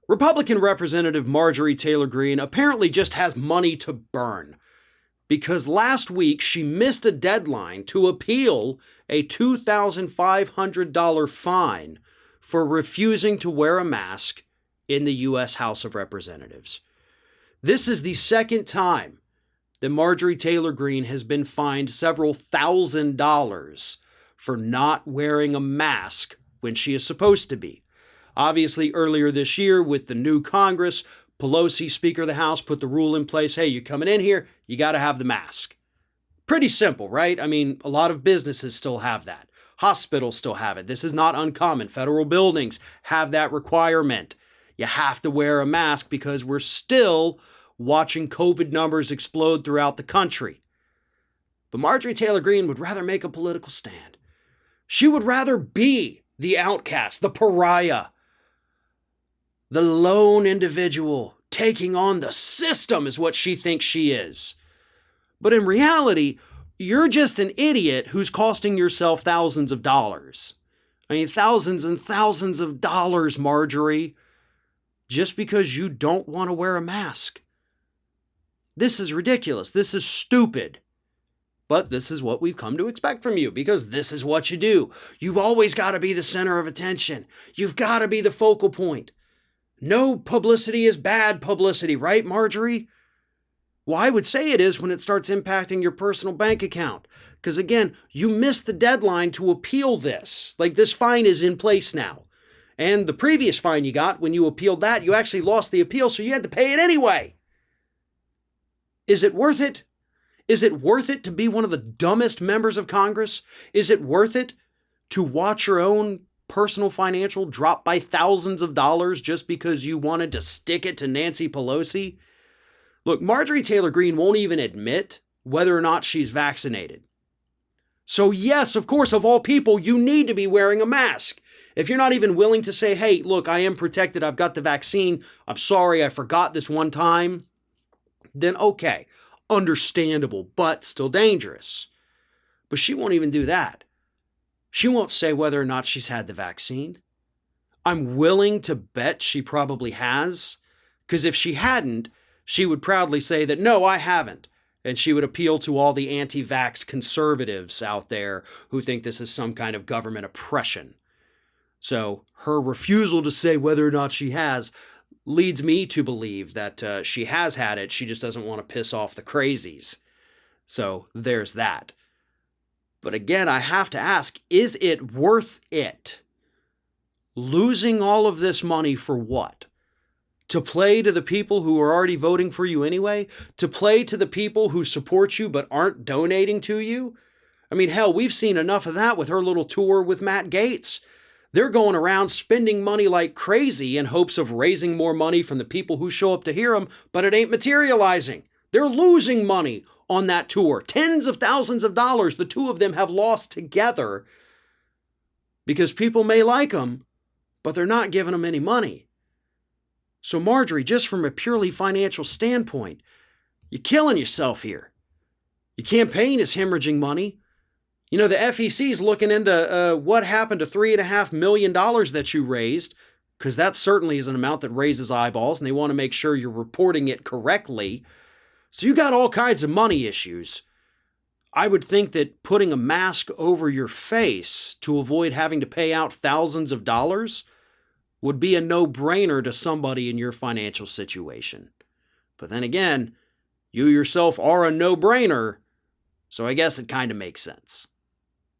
Republican Representative Marjorie Taylor Greene apparently just has money to burn because last week she missed a deadline to appeal a $2,500 fine for refusing to wear a mask in the U.S. House of Representatives. This is the second time that Marjorie Taylor Greene has been fined several $1,000s for not wearing a mask when she is supposed to be. Obviously, earlier this year with the new Congress, Pelosi, Speaker of the House, put the rule in place, hey, you're coming in here, you got to have the mask. Pretty simple, right? I mean, a lot of businesses still have that. Hospitals still have it. This is not uncommon. Federal buildings have that requirement. You have to wear a mask because we're still watching COVID numbers explode throughout the country. But Marjorie Taylor Greene would rather make a political stand. She would rather be the outcast, the pariah, the lone individual taking on the system is what she thinks she is. But in reality, you're just an idiot who's costing yourself thousands of dollars. I mean, thousands and thousands of dollars, Marjorie, just because you don't want to wear a mask. This is ridiculous. This is stupid. But this is what we've come to expect from you because this is what you do. You've always got to be the center of attention. You've got to be the focal point. No publicity is bad publicity, right, Marjorie? Well, I would say it is when it starts impacting your personal bank account. Because again, you missed the deadline to appeal this. Like, this fine is in place now. And the previous fine you got when you appealed that, you actually lost the appeal, so you had to pay it anyway. Is it worth it? Is it worth it to be one of the dumbest members of Congress? Is it worth it to watch your own personal financial drop by thousands of dollars just because you wanted to stick it to Nancy Pelosi? Look, Marjorie Taylor Greene won't even admit whether or not she's vaccinated. So yes, of course, of all people, you need to be wearing a mask. If you're not even willing to say, hey, look, I am protected, I've got the vaccine, I'm sorry, I forgot this one time, then okay, understandable, but still dangerous. But she won't even do that. She won't say whether or not she's had the vaccine. I'm willing to bet she probably has, because if she hadn't, she would proudly say that, no, I haven't. And she would appeal to all the anti-vax conservatives out there who think this is some kind of government oppression. So her refusal to say whether or not she has leads me to believe that she has had it. She just doesn't want to piss off the crazies. So there's that. But again, I have to ask, is it worth it? Losing all of this money for what? To play to the people who are already voting for you anyway? To play to the people who support you but aren't donating to you? I mean, hell, we've seen enough of that with her little tour with Matt Gaetz. They're going around spending money like crazy in hopes of raising more money from the people who show up to hear them, but it ain't materializing. They're losing money on that tour. Tens of thousands of dollars the two of them have lost together because people may like them, but they're not giving them any money. So Marjorie, just from a purely financial standpoint, you're killing yourself here. Your campaign is hemorrhaging money. You know, the FEC's looking into what happened to $3.5 million that you raised, because that certainly is an amount that raises eyeballs, and they want to make sure you're reporting it correctly. So you got all kinds of money issues. I would think that putting a mask over your face to avoid having to pay out thousands of dollars would be a no-brainer to somebody in your financial situation. But then again, you yourself are a no-brainer, so I guess it kind of makes sense.